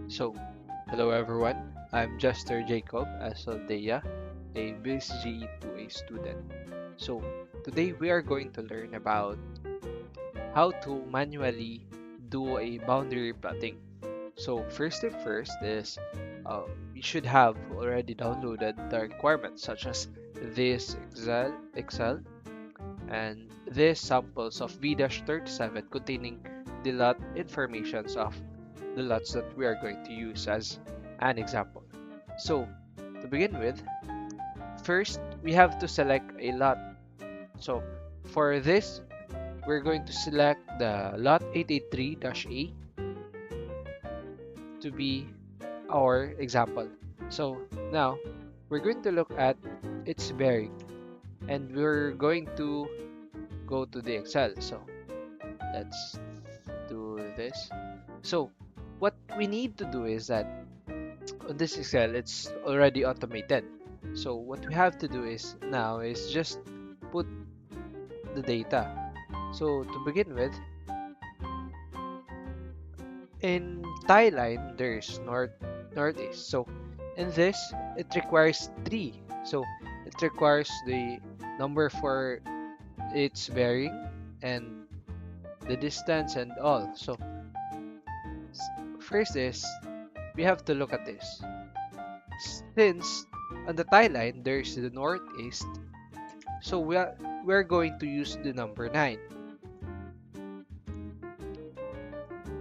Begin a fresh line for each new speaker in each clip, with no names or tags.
So, hello everyone. I'm Jester Jacob Asaldea, a BSG 2A student. So, today we are going to learn about how to manually do a boundary plotting. So, first thing first is you should have already downloaded the requirements such as this Excel and this samples of V-37 containing the lot informations of the lots that we are going to use as an example. So, to begin with, first we have to select a lot. So, for this, we're going to select the lot 883-A to be our example. So, now we're going to look at its bearing and we're going to go to the Excel. So, let's do this. So, what we need to do is that on this Excel, it's already automated. So what we have to do is now is just put the data. So to begin with, in tie line, there's northeast. So in this, it requires three. So it requires the number for its bearing and the distance and all. So first is we have to look at this. Since on the tie line, there's the northeast. So we're going to use the number 9.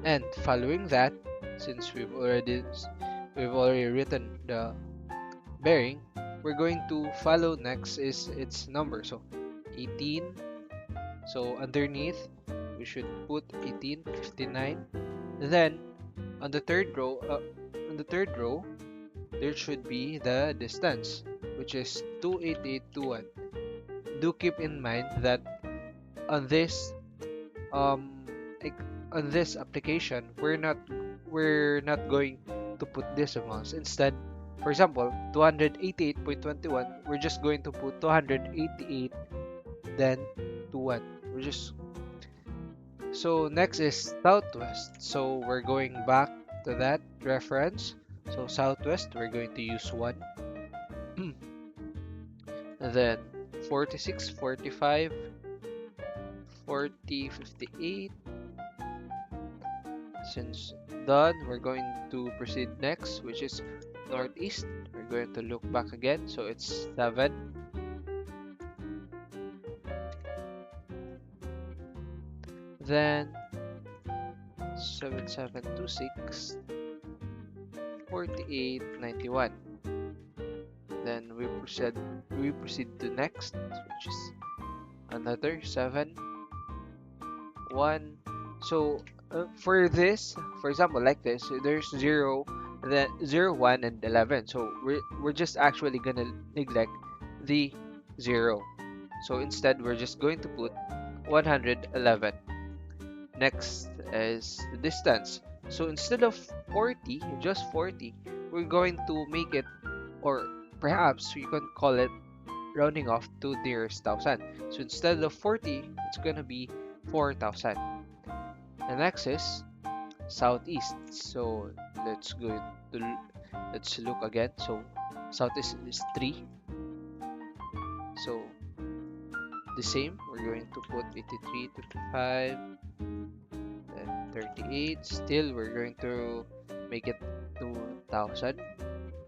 And following that, since we've already written the bearing, we're going to follow next is its number. So 18. So underneath we should put 1859. Then on the third row there should be the distance, which is 28821. Do keep in mind that on this um on this application we're not going to put decimals. Instead, for example, 288.21, we're just going to put 288 then 21. We're just So next is southwest. So we're going back to that reference. So southwest, we're going to use 1. And then 46, 45, 40, 58. Since done, we're going to proceed next, which is northeast. We're going to look back again, so it's 7. Then 7726, 48, 91. Then we proceed to next, which is another 7, 1. So for this, for example, like this, there's 0, then 0, 1, and 11. So we're just actually gonna neglect the 0. So instead, we're just going to put 111. Next is the distance. So instead of 40, just 40, we're going to make it, or perhaps you can call it rounding off to nearest thousand. So instead of 40, it's gonna be 4,000. The next is southeast. So let's go to let's look again. So southeast is 3. So the same, we're going to put 83, 55, then 38. Still, we're going to make it 2,000.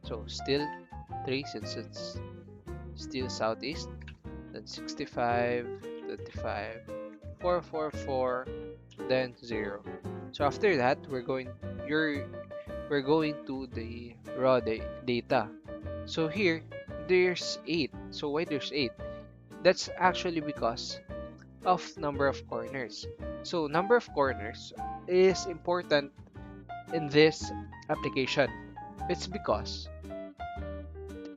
So still 3 since it's still southeast. Then 65, 25, 444, then 0. So after that, we're going to the raw data. So here there's 8. So why there's 8? That's actually because of number of corners. So number of corners is important in this application. It's because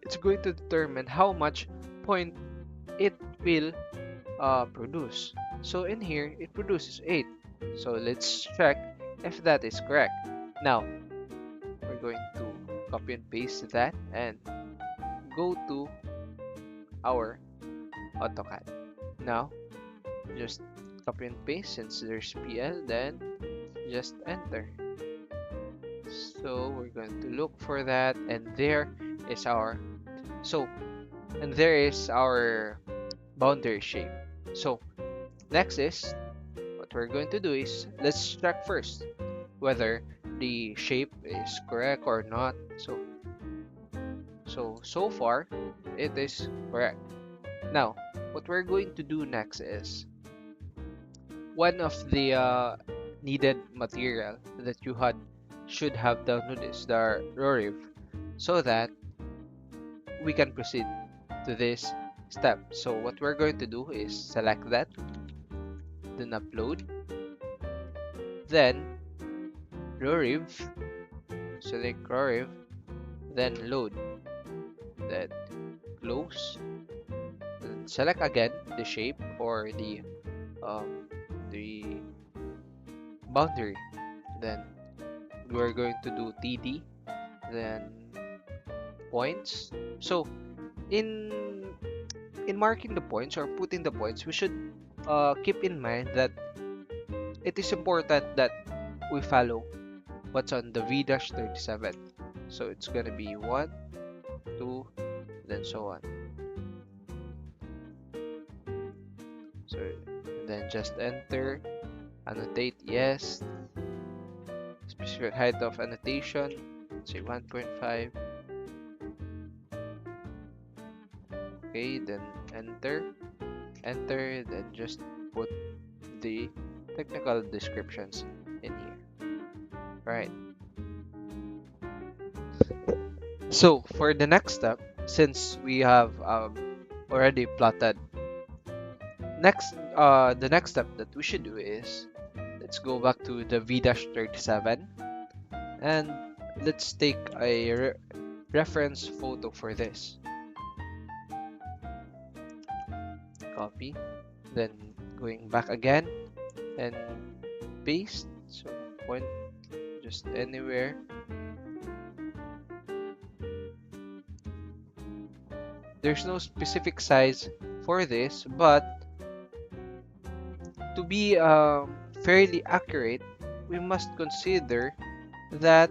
it's going to determine how much point it will produce. So in here, it produces 8. So let's check if that is correct. Now, we're going to copy and paste that and go to our AutoCAD. Now, just copy and paste since there's PL, then just enter. So we're going to look for that, and there is our so and there is our boundary shape. So next is what we're going to do is let's check first whether the shape is correct or not. So far it is correct. Now what we're going to do next is one of the needed material that you had should have downloaded is the RORIV so that we can proceed to this step. So what we're going to do is select that, then upload, then RORIV, select RORIV, then load, then close, then select again the shape or the boundary. Then we're going to do TD, then points. So in marking the points or putting the points, we should keep in mind that it is important that we follow what's on the V-37. So it's gonna be 1, 2, then so on. So then just enter, annotate yes, specific height of annotation, say 1.5. Okay, then enter, then just put the technical descriptions in here. Right. So for the next step, since we have already plotted, the next step that we should do is let's go back to the V-37 and let's take a reference photo for this. Copy, then going back again and paste. So point just anywhere. There's no specific size for this, but to be fairly accurate, we must consider that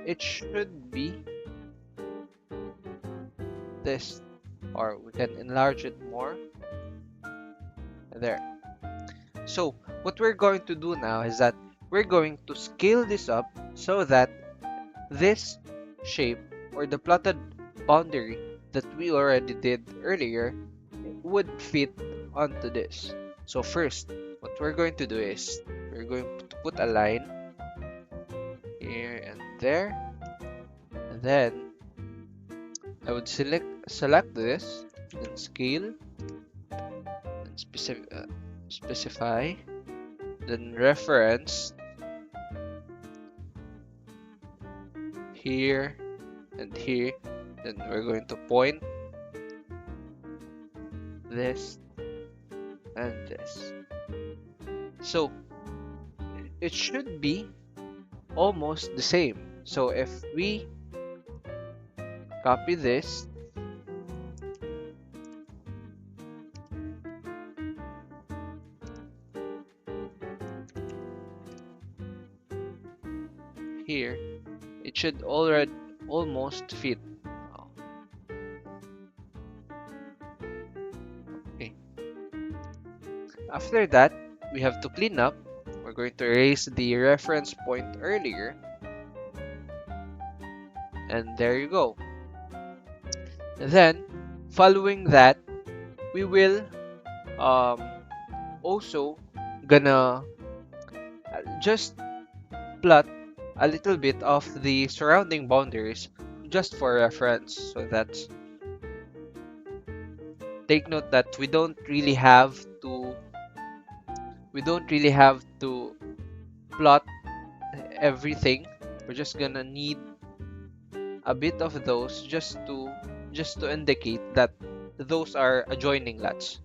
it should be this, or we can enlarge it more. There. So what we're going to do now is that we're going to scale this up so that this shape or the plotted boundary that we already did earlier would fit onto this. So first, what we're going to do is we're going to put a line here and there. And then I would select this, then scale, then specify, then reference here and here. Then we're going to point this and this. So it should be almost the same. So if we copy this, here, it should already almost fit. Okay. After that, we have to clean up. We're going to erase the reference point earlier. And there you go. And then, following that, we will also gonna just plot a little bit of the surrounding boundaries just for reference. So that's, take note that we don't really have to plot everything. We're just gonna need a bit of those just to indicate that those are adjoining lots.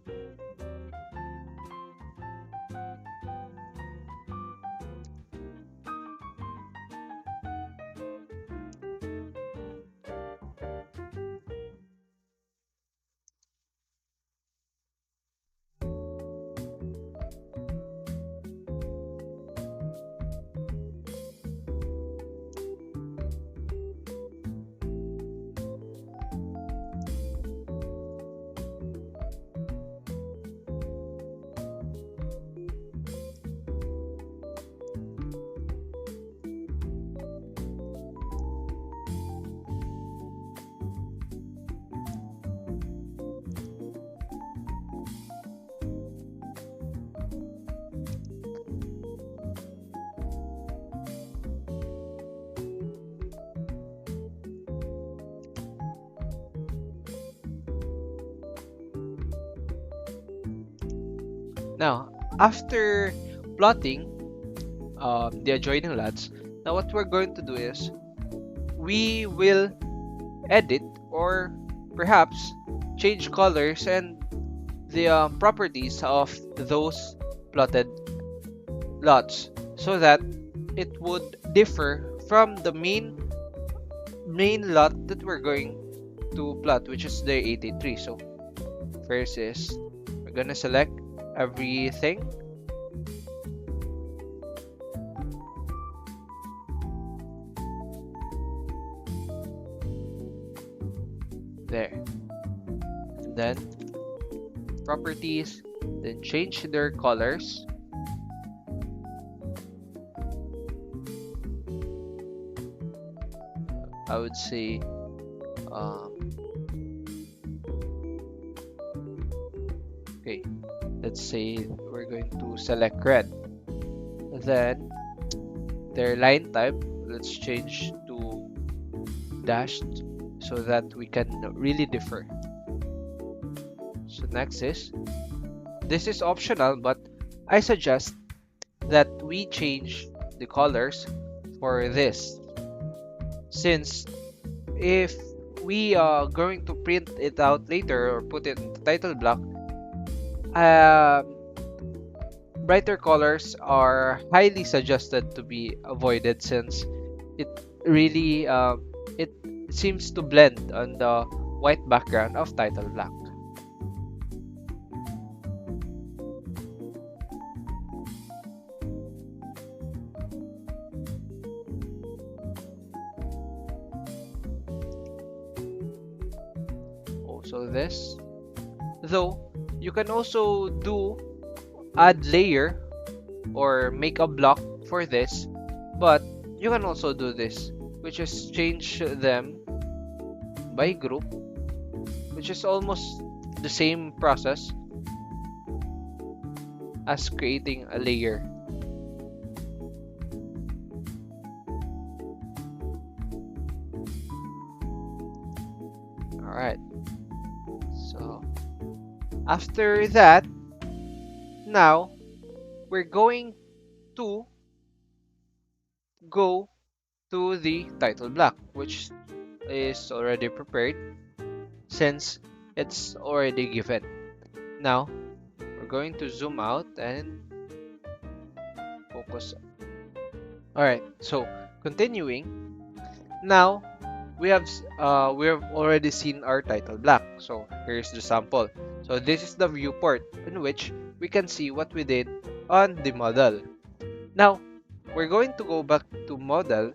Now, after plotting the adjoining lots, now what we're going to do is we will edit or perhaps change colors and the properties of those plotted lots so that it would differ from the main lot that we're going to plot, which is the 83. So first is we're gonna select everything. There. And then properties, then change their colors. I would say okay, let's say we're going to select red. Then their line type, let's change to dashed so that we can really differ. So next is, this is optional, but I suggest that we change the colors for this, since if we are going to print it out later or put it in the title block, brighter colors are highly suggested to be avoided, since it really it seems to blend on the white background of title black. Also this, though you can also do add layer or make a block for this, but you can also do this, which is change them by group, which is almost the same process as creating a layer. Alright, so after that, now we're going to go to the title block, which is already prepared since it's already given. Now we're going to zoom out and focus. Alright, so continuing, now we have already seen our title block. So here's the sample. So this is the viewport in which we can see what we did on the model. Now we're going to go back to model,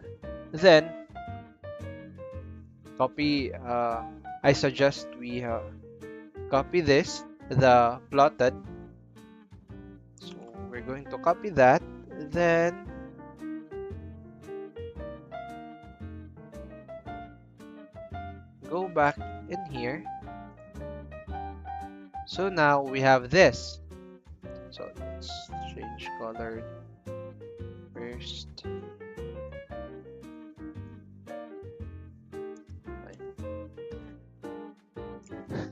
then copy. I suggest we copy this, the plotted. So we're going to copy that, then go back in here. So now we have this. So let's change color first.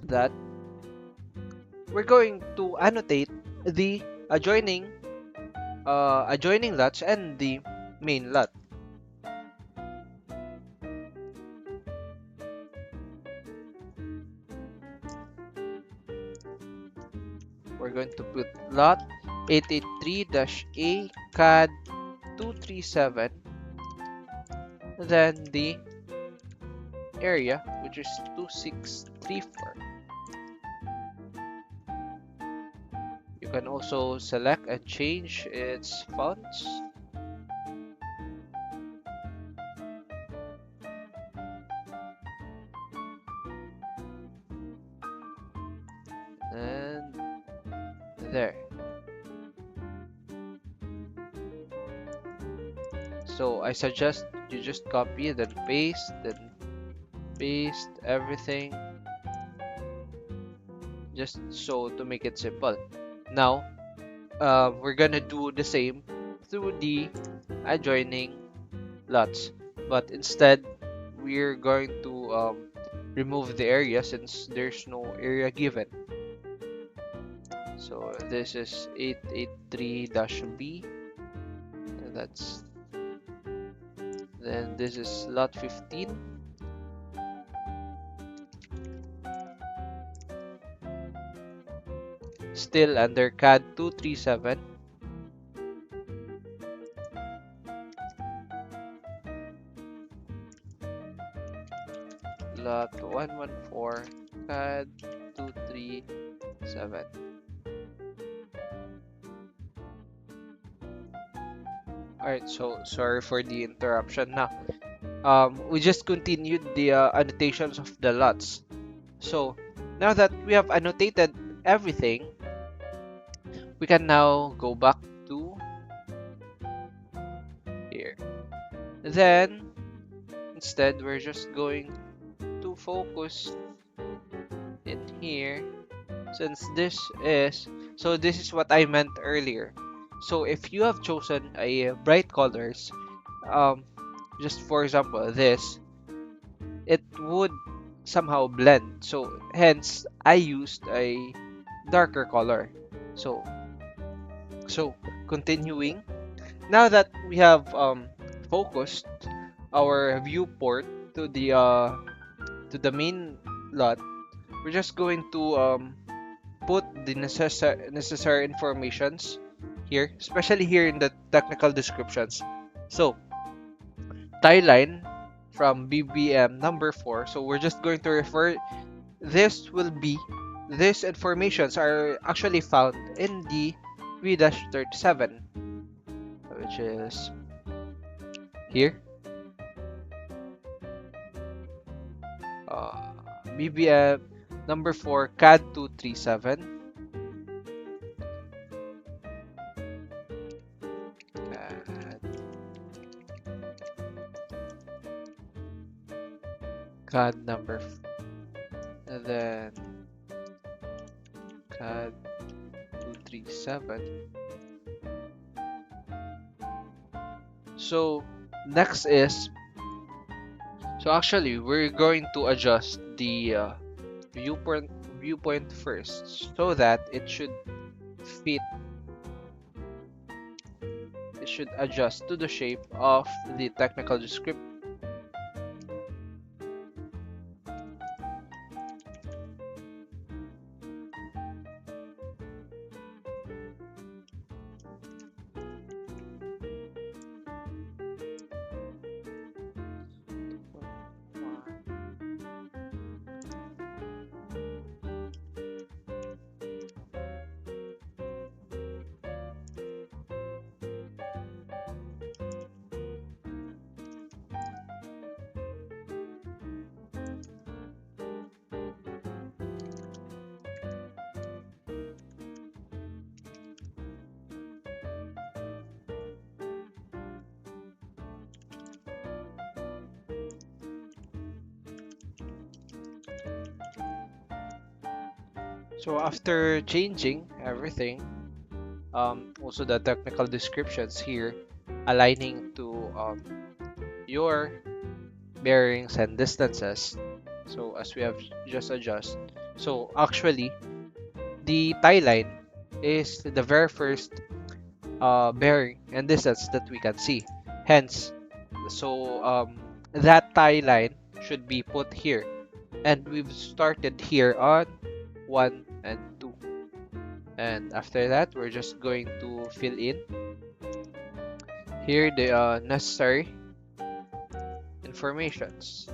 That we're going to annotate the adjoining lots and the main lot. We're going to put lot 883-A CAD 237, then the area, which is 2634. You can also select and change its fonts. And there. So I suggest you just copy, then paste everything, just so to make it simple. Now we're gonna do the same through the adjoining lots, but instead we're going to remove the area since there's no area given. So this is 883-B. That's then this is lot 15. Still under CAD 237. Lot 114, CAD 237. Alright, so sorry for the interruption. Now, we just continued the annotations of the lots. So now that we have annotated everything, we can now go back to here. Then, instead, we're just going to focus in here, since this is what I meant earlier. So if you have chosen a bright colors, um, just for example, it would somehow blend. So hence, I used a darker color. So continuing, now that we have focused our viewport to the main lot, we're just going to put the necessary informations here, especially here in the technical descriptions. So tie line from BBM number 4. So we're just going to refer, these informations are actually found in the 3-37, which is here. BBM number 4, CAD 237. CAD number, and then CAD 237. So next is, so actually we're going to adjust the viewpoint first, so that it should fit, it should adjust to the shape of the technical description. So after changing everything, also the technical descriptions here, aligning to your bearings and distances. So as we have just adjust, so actually the tie line is the very first bearing and distance that we can see. Hence, so that tie line should be put here, and we've started here on 1 and 2. And after that, we're just going to fill in here the necessary informations.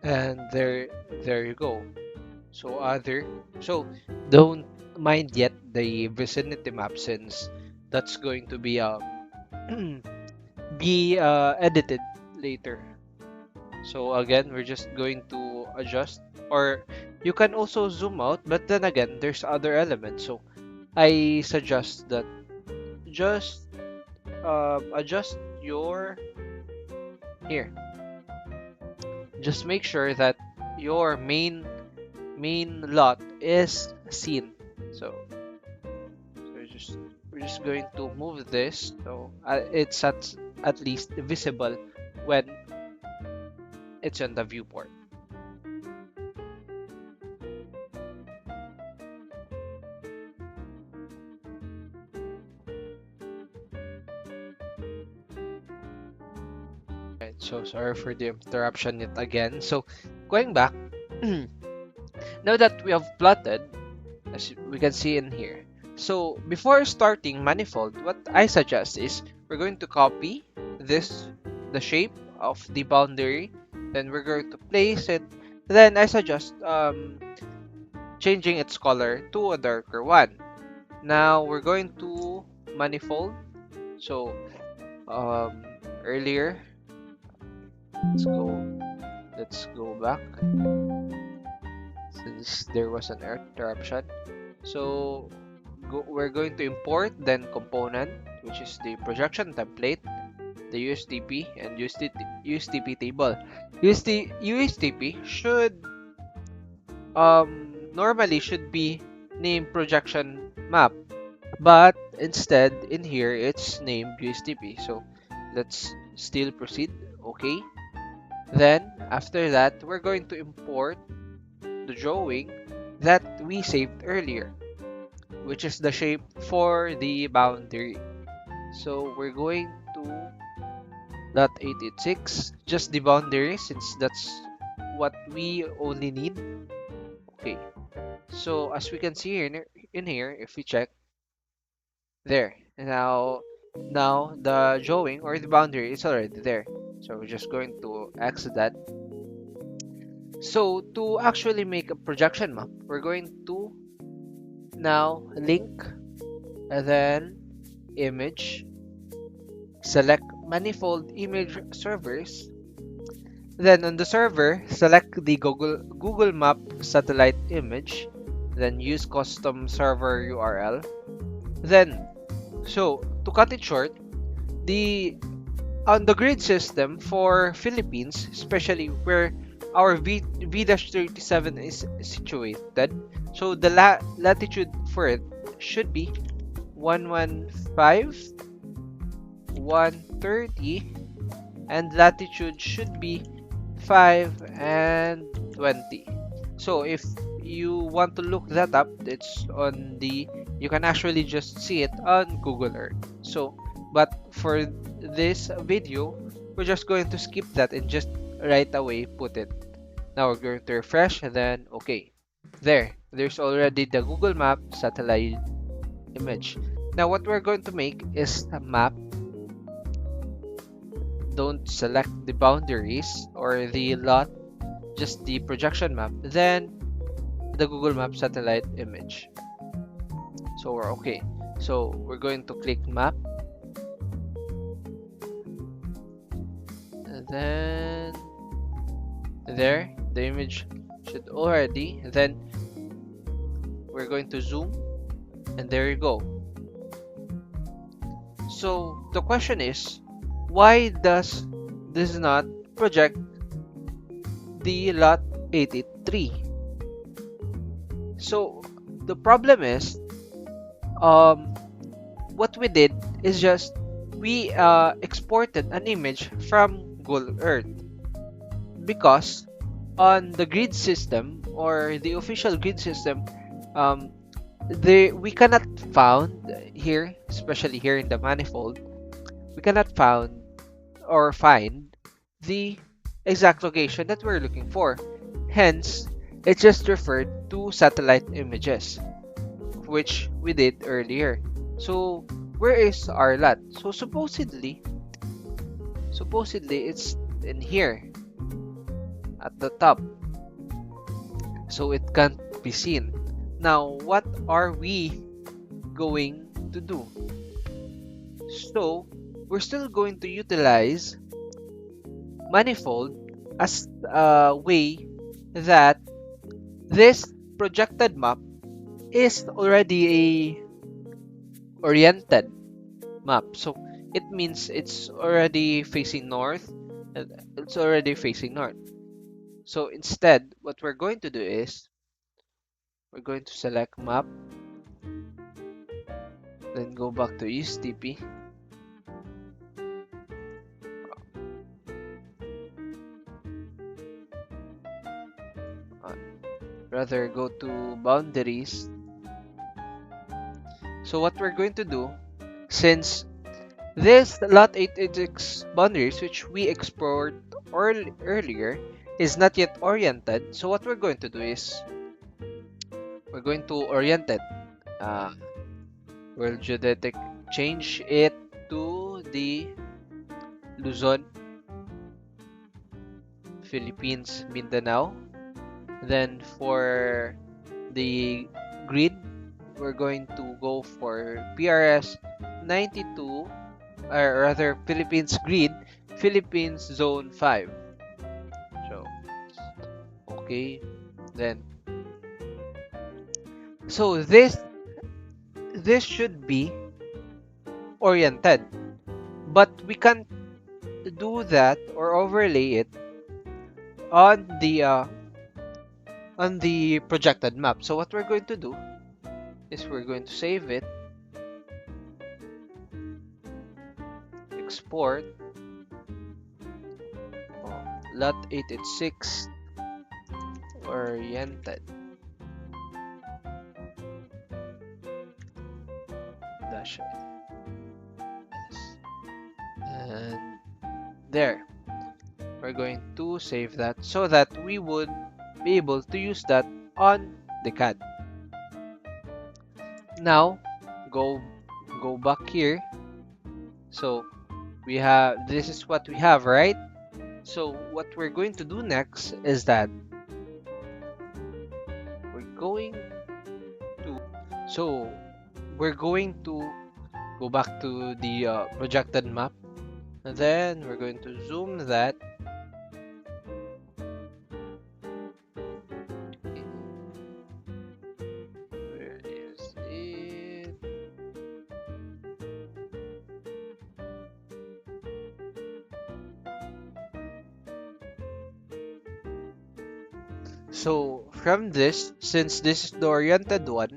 and there you go. So so don't mind yet the vicinity map, since that's going to be edited later. So again, we're just going to adjust, or you can also zoom out, but then again, there's other elements. So I suggest that just adjust your here. Just make sure that your main lot is seen. So, so we're just going to move this so it's at least visible when it's on the viewport. Right, so sorry for the interruption yet again. So going back, now that we have plotted, as we can see in here. So before starting Manifold, what I suggest is we're going to copy the shape of the boundary, then we're going to place it. Then I suggest changing its color to a darker one. Now we're going to Manifold. So um, earlier, let's go let's go back since there was an interruption. So we're going to import then component, which is the projection template, the USDP and USDP table. USDP should normally should be named projection map, but instead in here it's named USDP. So let's still proceed. Okay. Then after that, we're going to import the drawing that we saved earlier, which is the shape for the boundary. So we're going to .886, just the boundary, since that's what we only need. Okay, so as we can see here in here, if we check there, now the drawing or the boundary is already there. So we're just going to exit that. So to actually make a projection map, we're going to now link and then image, select manifold image servers. Then on the server, select the Google Map satellite image, then use custom server URL. Then, so to cut it short, the on the grid system for Philippines, especially where our V-37 is situated, so the latitude for it should be 115, 130, and latitude should be 5 and 20. So if you want to look that up, it's on the you can actually just see it on Google Earth. So but for this video, we're just going to skip that and just right away put it. Now we're going to refresh and then okay. There's already the Google Map satellite image. Now what we're going to make is a map. Don't select the boundaries or the lot, just the projection map, then the Google Map satellite image. So we're okay. So we're going to click map, and then there the image should already, then we're going to zoom, and there you go. So the question is, why does this not project the lot 883? So the problem is, what we did is just we exported an image from Google Earth, because on the grid system or the official grid system, we cannot found here, especially here in the manifold, we cannot found or find the exact location that we're looking for. Hence, it just referred to satellite images, which we did earlier. So where is our lot? So supposedly it's in here. at the top, so it can't be seen. Now, what are we going to do? So, we're still going to utilize Manifold as a way that this projected map is already a oriented map. So it means it's already facing north. It's already facing north. So instead, what we're going to do is we're going to select map, then go back to ESTP. Uh, Rather go to boundaries. So what we're going to do, since this lot 886 boundaries which we explored earlier is not yet oriented, so what we're going to do is we're going to orient it. Uh, World Geodetic change it to the Luzon, Philippines, Mindanao. Then for the grid, we're going to go for PRS 92, or rather Philippines grid, Philippines zone 5. So, okay, then. So this should be oriented, but we can't do that or overlay it on the projected map. So what we're going to do is we're going to save it, export, lot 886 oriented dash S, and there we're going to save that so that we would be able to use that on the CAD. Now go back here. So we have, this is what we have, right? So what we're going to do next is that we're going so we're going to go back to the projected map, and then we're going to zoom that. Where is it? So from this, since this is the oriented one,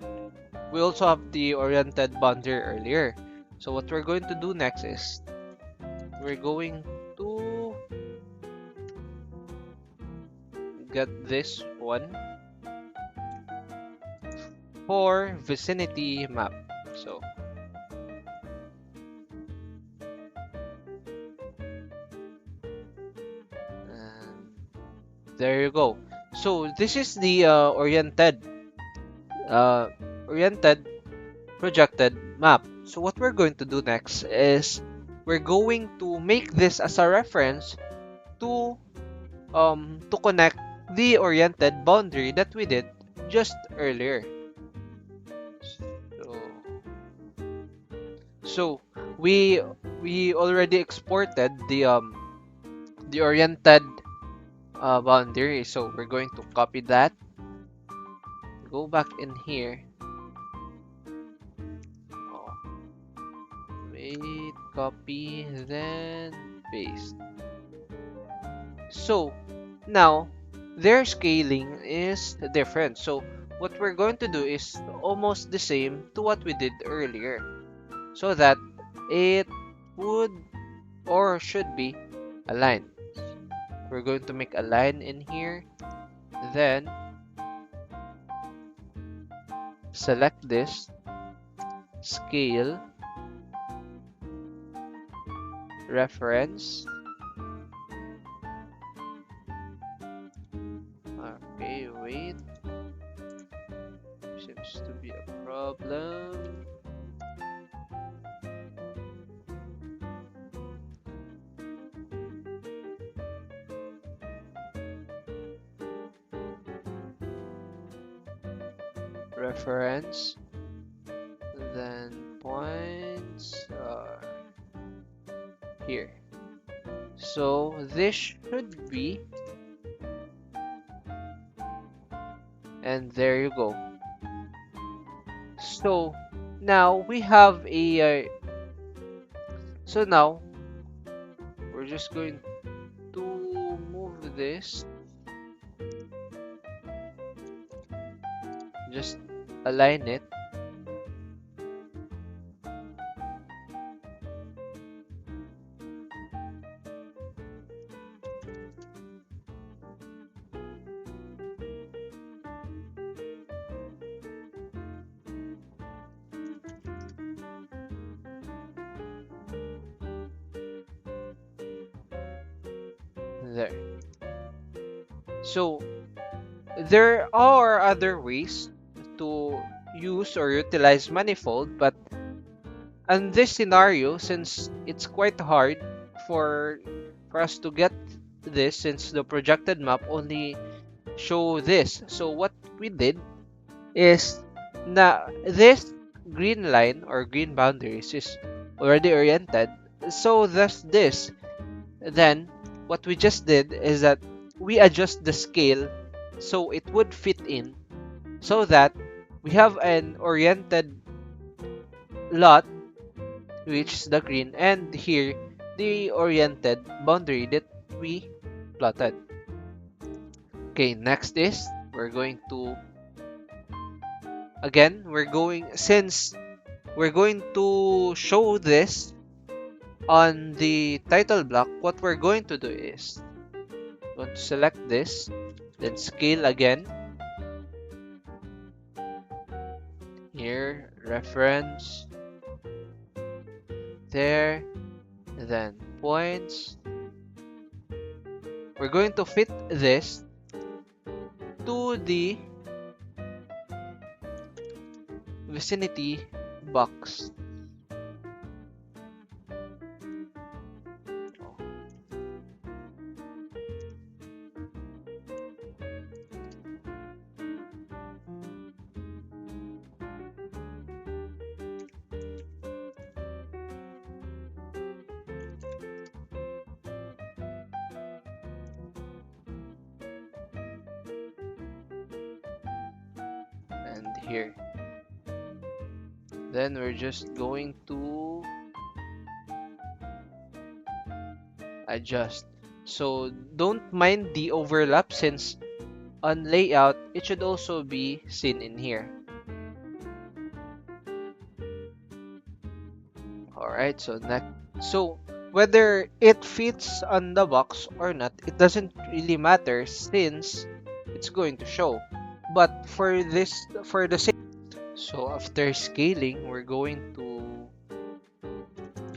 we also have the oriented boundary earlier. So what we're going to do next is we're going to get this one for vicinity map. So there you go. So this is the uh, oriented projected map. So what we're going to do next is we're going to make this as a reference to connect the oriented boundary that we did just earlier. So we already exported the oriented boundary. So we're going to copy that, go back in here. Oh, wait, copy, then paste. So now their scaling is different. So what we're going to do is almost the same to what we did earlier, so that it would or should be aligned. We're going to make a line in here, then select this, scale, reference. Okay, wait. Seems to be a problem. reference, then points here. So this should be, and there you go. So now we have a so now we're just going to move this, just align it. There. So there are other ways to use or utilize manifold, but in this scenario, since it's quite hard for us to get this, since the projected map only show this, so what we did is, now this green line or green boundaries is already oriented, so thus this, then what we just did is that we adjust the scale so it would fit in, so that we have an oriented lot, which is the green, and here the oriented boundary that we plotted. Okay, next is we're going to, again, since we're going to show this on the title block, what we're going to do is going to select this, then scale again, here, reference, there, then points. We're going to fit this to the vicinity box. And here. Then we're just going to adjust. So don't mind the overlap, since on layout it should also be seen in here. Alright, so whether it fits on the box or not, it doesn't really matter, since it's going to show. But for the sake, so after scaling, we're going to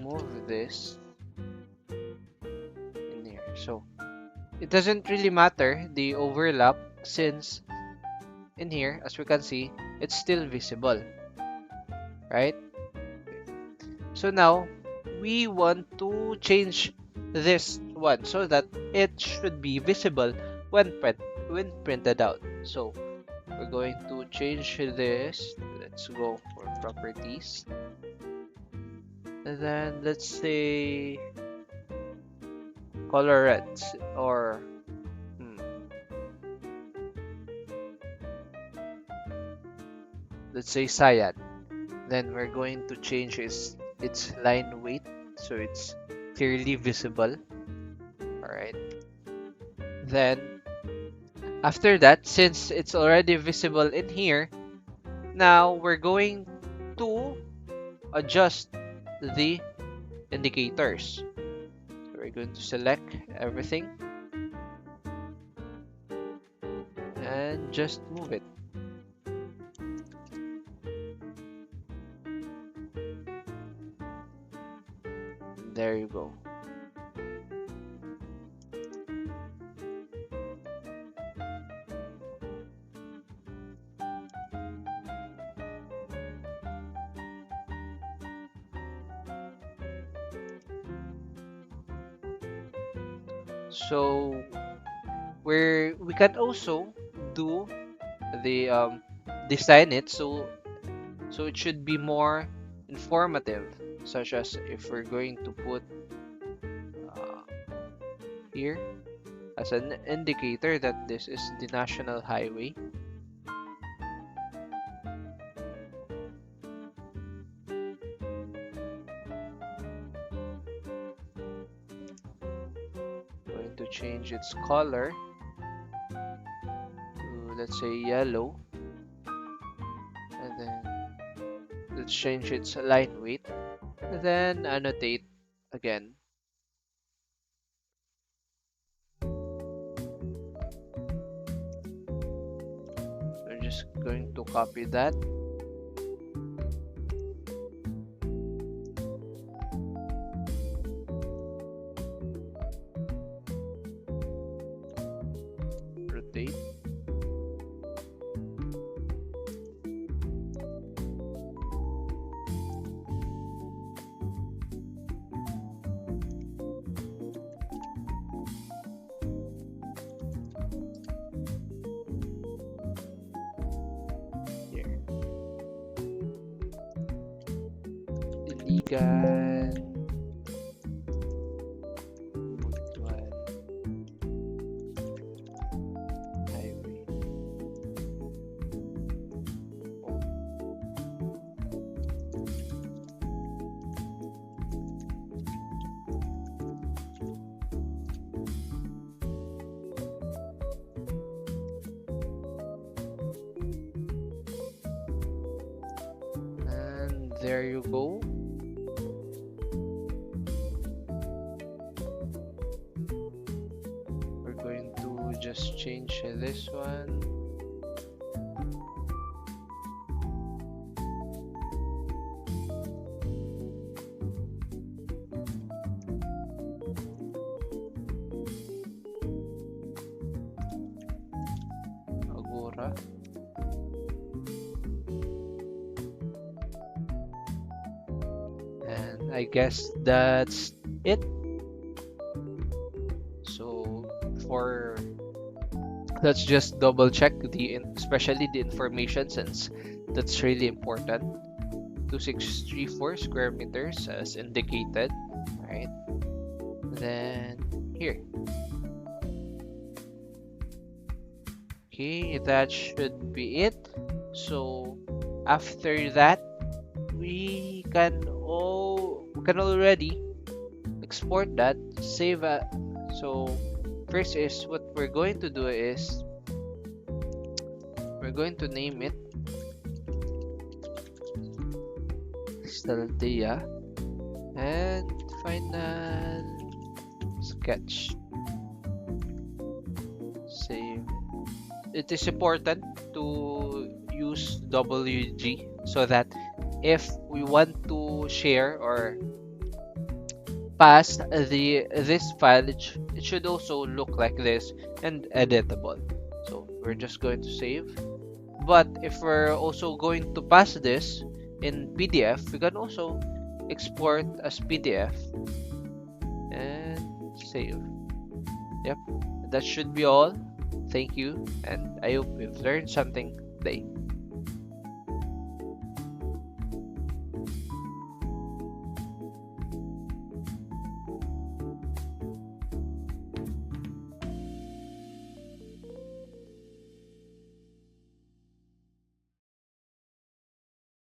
move this in here. So it doesn't really matter the overlap, since in here, as we can see, it's still visible, right? So now we want to change this one so that it should be visible when printed out. So we're going to change this. Let's go for properties, and then let's say color reds, or let's say cyan. Then we're going to change its line weight so it's clearly visible. Alright. Then after that, since it's already visible in here, now we're going to adjust the indicators. So we're going to select everything and just move it. There you go. So we can also do the design it so it should be more informative, such as if we're going to put uh, here as an indicator that this is the national highway. Going to change its color to, let's say, yellow, and then let's change its line weight, and then annotate again. We're just going to copy that. Rotate. Here. Iligan. Butuan Highway. And there you go. We're going to just change this one. Agora. And I guess that's it. So for let's just double check especially the information, since that's really important. 2634 square meters as indicated, right? Then here. Okay, that should be it. So after that, we can already export that, save it. So first is what we're going to do is we're going to name it Staldia and final sketch. Save. It is important to use WG so that if we want to share or pass this file, it should also look like this and editable. So we're just going to save. But if we're also going to pass this in PDF, we can also export as PDF and save. Yep, that should be all. Thank you, and I hope you've learned something today.